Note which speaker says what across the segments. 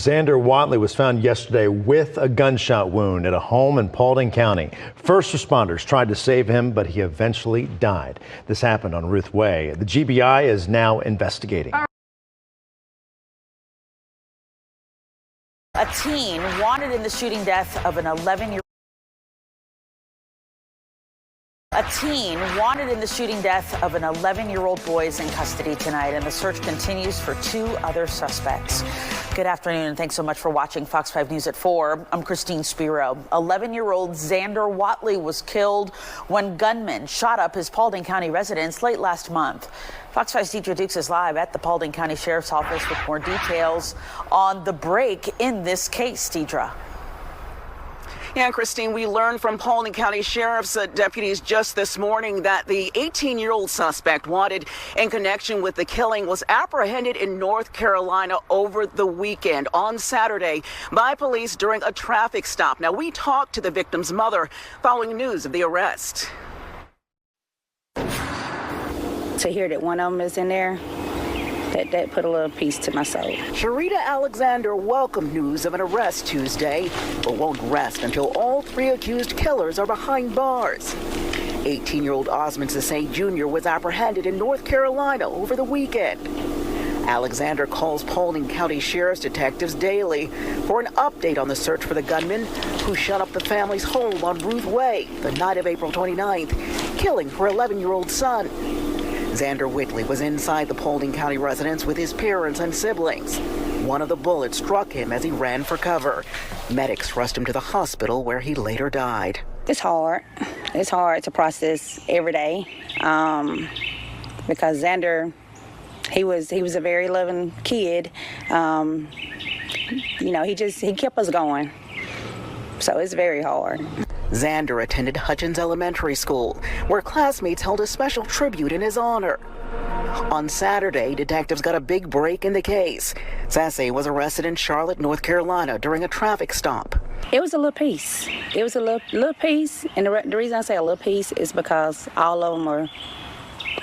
Speaker 1: Xander Watley was found yesterday with a gunshot wound at a home in Paulding County. First responders tried to save him, but he eventually died. This happened on Ruth Way. The GBI is now investigating.
Speaker 2: A teen wanted in the shooting death of an 11-year-old. A teen wanted in the shooting death of an 11-year-old boy is in custody tonight, and the search continues for 2 other suspects. Good afternoon, and thanks so much for watching Fox 5 News at 4. I'm Christine Spiro. 11-year-old Xander Watley was killed when gunmen shot up his Paulding County residence late last month. Fox 5's Deidre Dukes is live at the Paulding County Sheriff's Office with more details on the break in this case. Deidre.
Speaker 3: Yeah, Christine, we learned from Paulding County Sheriff's deputies just this morning that the 18-year-old suspect wanted in connection with the killing was apprehended in North Carolina over the weekend on Saturday by police during a traffic stop. Now, we talked to the victim's mother following news of the arrest.
Speaker 4: To hear that one of them is in there, that put a little piece to my soul.
Speaker 3: Sharita Alexander welcomed news of an arrest Tuesday, but won't rest until all 3 accused killers are behind bars. 18-year-old Osmond Sase Jr. was apprehended in North Carolina over the weekend. Alexander calls Paulding County Sheriff's detectives daily for an update on the search for the gunman who shot up the family's home on Ruth Way the night of April 29th, killing her 11-year-old son. Xander Whitley was inside the Paulding County residence with his parents and siblings. One of the bullets struck him as he ran for cover. Medics rushed him to the hospital where he later died.
Speaker 4: It's hard. It's hard to process every day because Xander, he was a very loving kid. He kept us going. So it's very hard.
Speaker 3: Xander attended Hutchins Elementary School, where classmates held a special tribute in his honor. On Saturday, detectives got a big break in the case. Sase was arrested in Charlotte, North Carolina during a traffic stop.
Speaker 4: It was a little piece. It was a little piece, and the reason I say a little piece is because all of them are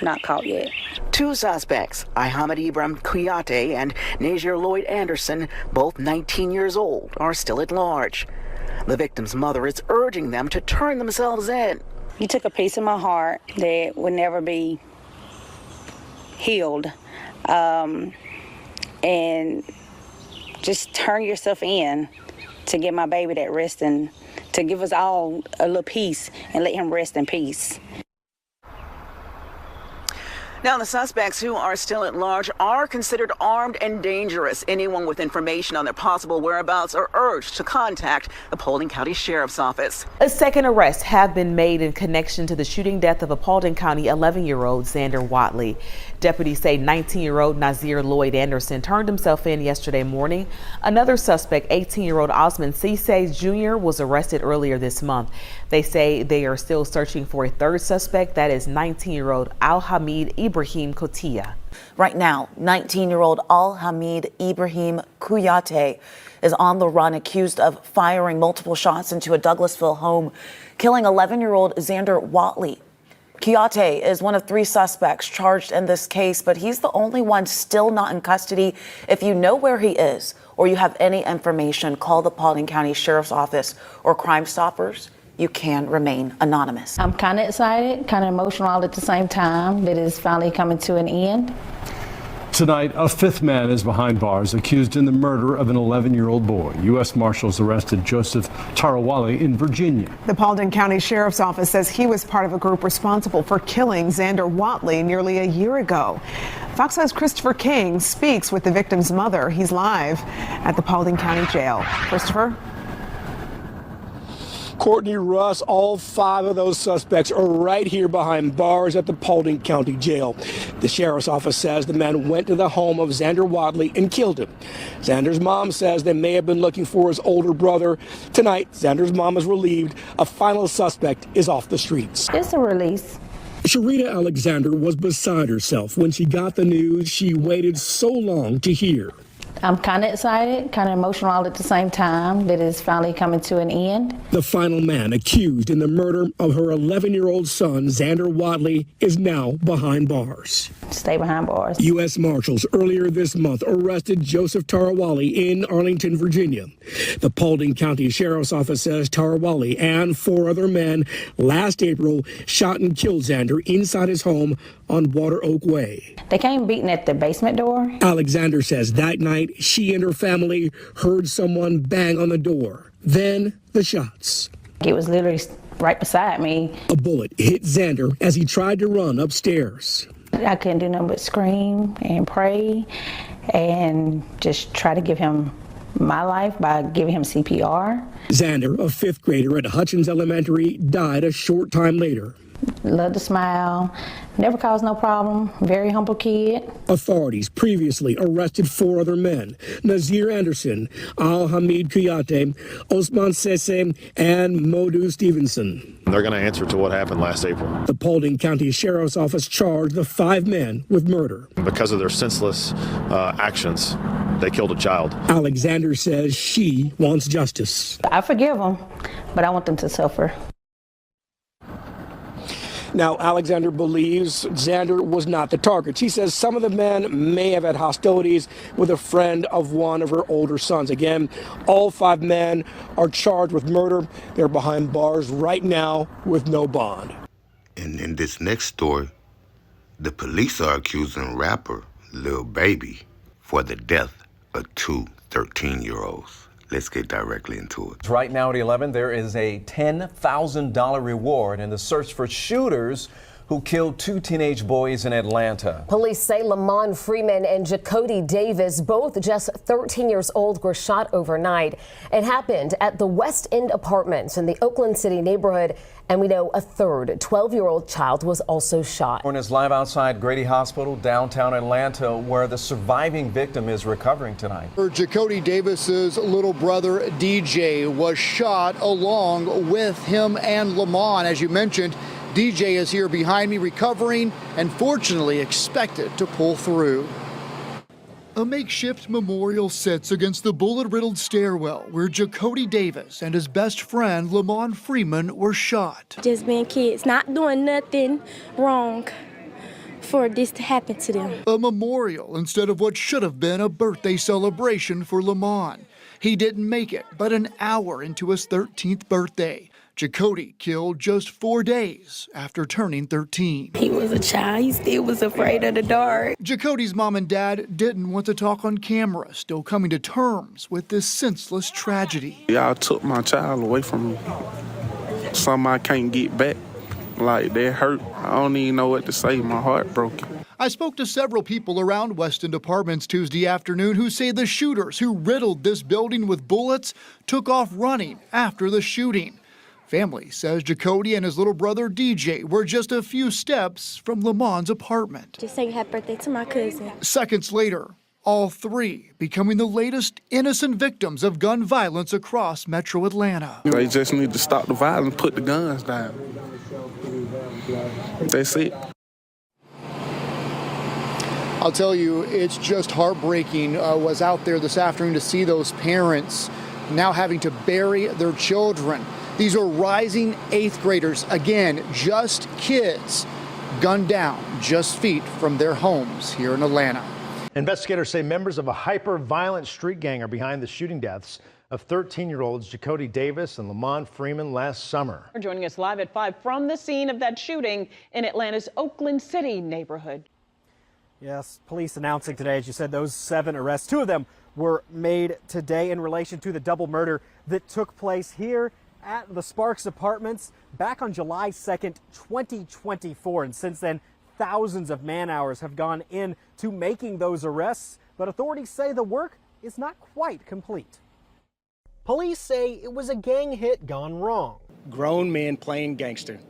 Speaker 4: not caught yet.
Speaker 3: 2 suspects, Ahmed Ibrahim Kuyate and Nazir Lloyd Anderson, both 19 years old, are still at large. The victim's mother is urging them to turn themselves in.
Speaker 4: You took a piece of my heart that would never be healed. And just turn yourself in to give my baby that rest and to give us all a little peace and let him rest in peace.
Speaker 3: Now, the suspects who are still at large are considered armed and dangerous. Anyone with information on their possible whereabouts are urged to contact the Paulding County Sheriff's Office.
Speaker 5: A second arrest have been made in connection to the shooting death of a Paulding County 11-year-old Xander Watley. Deputies say 19-year-old Nazir Lloyd Anderson turned himself in yesterday morning. Another suspect, 18-year-old Osmond Sase Jr., was arrested earlier this month. They say they are still searching for a third suspect, that is 19-year-old Al-Hamid Ibrahim Kotia.
Speaker 2: Right now, 19-year-old Al-Hamid Ibrahim Kuyate is on the run, accused of firing multiple shots into a Douglasville home, killing 11-year-old Xander Watley. Kuyate is one of 3 suspects charged in this case, but he's the only one still not in custody. If you know where he is or you have any information, call the Paulding County Sheriff's Office or Crime Stoppers. You can remain anonymous.
Speaker 6: I'm kind of excited, kind of emotional all at the same time that it's finally coming to an end.
Speaker 7: Tonight, a 5th man is behind bars, accused in the murder of an 11-year-old boy. U.S. Marshals arrested Joseph Tarawale in Virginia.
Speaker 8: The Paulding County Sheriff's Office says he was part of a group responsible for killing Xander Watley nearly a year ago. Fox 5's Christopher King speaks with the victim's mother. He's live at the Paulding County Jail. Christopher?
Speaker 9: Courtney Russ, all 5 of those suspects are right here behind bars at the Paulding County Jail. The sheriff's office says the men went to the home of Xander Watley and killed him. Xander's mom says they may have been looking for his older brother. Tonight, Xander's mom is relieved a final suspect is off the streets.
Speaker 6: It's a release.
Speaker 9: Sharita Alexander was beside herself when she got the news she waited so long to hear.
Speaker 6: I'm kind of excited, kind of emotional all at the same time that it's finally coming to an end.
Speaker 9: The final man accused in the murder of her 11-year-old son, Xander Watley, is now behind bars.
Speaker 6: Stay behind bars.
Speaker 9: U.S. Marshals earlier this month arrested Joseph Tarawali in Arlington, Virginia. The Paulding County Sheriff's Office says Tarawali and 4 other men last April shot and killed Xander inside his home on Water Oak Way.
Speaker 6: They came beating at the basement door.
Speaker 9: Alexander says that night she and her family heard someone bang on the door. Then the shots.
Speaker 6: It was literally right beside me.
Speaker 9: A bullet hit Xander as he tried to run upstairs.
Speaker 6: I couldn't do nothing but scream and pray and just try to give him my life by giving him CPR.
Speaker 9: Xander, a 5th grader at Hutchins Elementary, died a short time later.
Speaker 6: Love to smile, never caused no problem, very humble kid.
Speaker 9: Authorities previously arrested 4 other men, Nazir Anderson, Al-Hamid Kuyate, Osman Sese, and Modu Stevenson.
Speaker 10: They're going to answer to what happened last April.
Speaker 9: The Paulding County Sheriff's Office charged the 5 men with murder.
Speaker 10: Because of their senseless actions, they killed a child.
Speaker 9: Alexander says she wants justice.
Speaker 6: I forgive them, but I want them to suffer.
Speaker 9: Now, Alexander believes Xander was not the target. He says some of the men may have had hostilities with a friend of one of her older sons. Again, all 5 men are charged with murder. They're behind bars right now with no bond.
Speaker 11: And in this next story, the police are accusing rapper Lil Baby for the death of 2 13-year-olds. Let's get directly into it.
Speaker 12: Right now at 11, there is a $10,000 reward in the search for shooters who killed 2 teenage boys in Atlanta.
Speaker 13: Police say Lamont Freeman and Jacody Davis, both just 13 years old, were shot overnight. It happened at the West End Apartments in the Oakland City neighborhood, and we know a third 12-year-old child was also shot.
Speaker 12: Warren is live outside Grady Hospital, downtown Atlanta, where the surviving victim is recovering tonight.
Speaker 14: Jacody Davis's little brother, DJ, was shot along with him and Lamont. As you mentioned, DJ is here behind me recovering and fortunately expected to pull through. A makeshift memorial sits against the bullet-riddled stairwell where Jacody Davis and his best friend Lamont Freeman were shot.
Speaker 15: Just being kids, not doing nothing wrong for this to happen to them.
Speaker 14: A memorial instead of what should have been a birthday celebration for Lamont. He didn't make it, but an hour into his 13th birthday. Jacody killed just 4 days after turning 13.
Speaker 15: He was a child. He still was afraid of the dark.
Speaker 14: Jacody's mom and dad didn't want to talk on camera, still coming to terms with this senseless tragedy.
Speaker 16: Y'all took my child away from me. Something I can't get back. Like, that hurt. I don't even know what to say. My heart broken.
Speaker 14: I spoke to several people around West End Apartments Tuesday afternoon who say the shooters who riddled this building with bullets took off running after the shooting. Family says Jacody and his little brother DJ were just a few steps from Lamont's apartment.
Speaker 15: Just saying happy birthday to my cousin.
Speaker 14: Seconds later, all 3 becoming the latest innocent victims of gun violence across Metro Atlanta.
Speaker 16: They just need to stop the violence, put the guns down. That's it.
Speaker 14: I'll tell you, it's just heartbreaking. Was out there this afternoon to see those parents now having to bury their children. These are rising 8th graders, again, just kids, gunned down just feet from their homes here in Atlanta.
Speaker 1: Investigators say members of a hyper-violent street gang are behind the shooting deaths of 13-year-olds Jacody Davis and Lamont Freeman last summer.
Speaker 17: Joining us live at 5 from the scene of that shooting in Atlanta's Oakland City neighborhood.
Speaker 18: Yes, police announcing today, as you said, those 7 arrests. 2 of them were made today in relation to the double murder that took place here at the Sparks Apartments back on July 2nd, 2024. And since then, thousands of man-hours have gone into making those arrests, but authorities say the work is not quite complete. Police say it was a gang hit gone wrong.
Speaker 19: Grown men playing gangster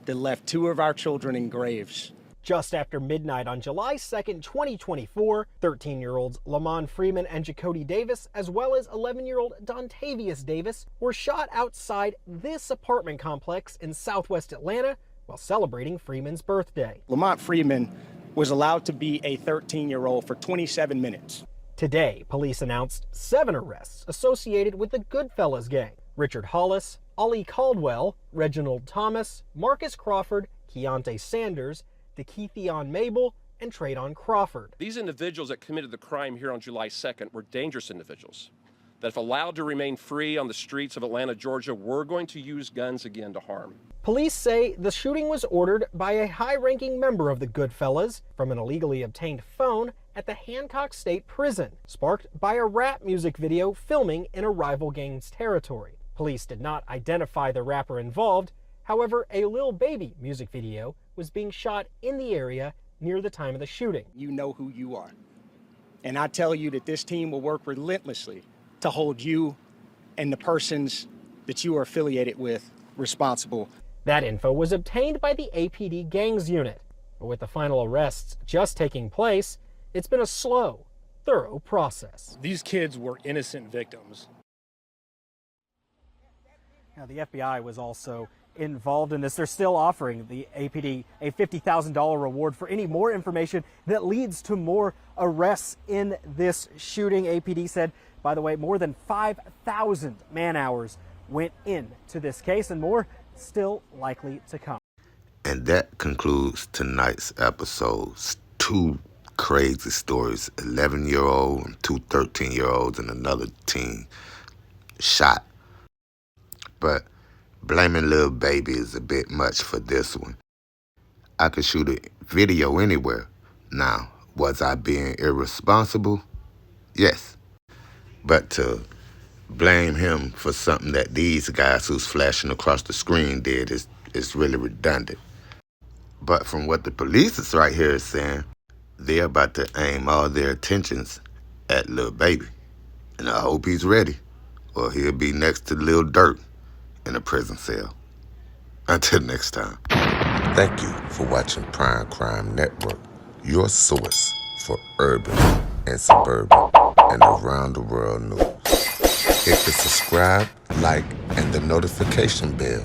Speaker 19: that left 2 of our children in graves.
Speaker 18: Just after midnight on July 2nd, 2024, 13-year-olds Lamont Freeman and Jacody Davis, as well as 11-year-old Dontavius Davis, were shot outside this apartment complex in southwest Atlanta while celebrating Freeman's birthday.
Speaker 19: Lamont Freeman was allowed to be a 13-year-old for 27 minutes.
Speaker 18: Today, police announced 7 arrests associated with the Goodfellas gang. Richard Hollis, Ollie Caldwell, Reginald Thomas, Marcus Crawford, Keontae Sanders, DeKeithion Mabel, and Traydon Crawford.
Speaker 20: These individuals that committed the crime here on July 2nd were dangerous individuals that, if allowed to remain free on the streets of Atlanta, Georgia, were going to use guns again to harm.
Speaker 18: Police say the shooting was ordered by a high-ranking member of the Goodfellas from an illegally obtained phone at the Hancock State Prison, sparked by a rap music video filming in a rival gang's territory. Police did not identify the rapper involved. However, a Lil Baby music video was being shot in the area near the time of the shooting.
Speaker 19: You know who you are. And I tell you that this team will work relentlessly to hold you and the persons that you are affiliated with responsible.
Speaker 18: That info was obtained by the APD Gangs Unit. But with the final arrests just taking place, it's been a slow, thorough process.
Speaker 9: These kids were innocent victims.
Speaker 18: Now, the FBI was also involved in this. They're still offering the APD a $50,000 reward for any more information that leads to more arrests in this shooting. APD said, by the way, more than 5,000 man-hours went into this case, and more still likely to come.
Speaker 11: And that concludes tonight's episodes. 2 crazy stories, 11-year-old and 2 13-year-olds and another teen shot. But blaming Lil Baby is a bit much for this one. I could shoot a video anywhere. Now, was I being irresponsible? Yes. But to blame him for something that these guys who's flashing across the screen did is really redundant. But from what the police is right here is saying, they're about to aim all their attentions at Lil Baby. And I hope he's ready, or he'll be next to Lil Durk in a prison cell. Until next time.
Speaker 21: Thank you for watching Prime Crime Network, your source for urban and suburban and around the world news. Hit the subscribe, like, and the notification bell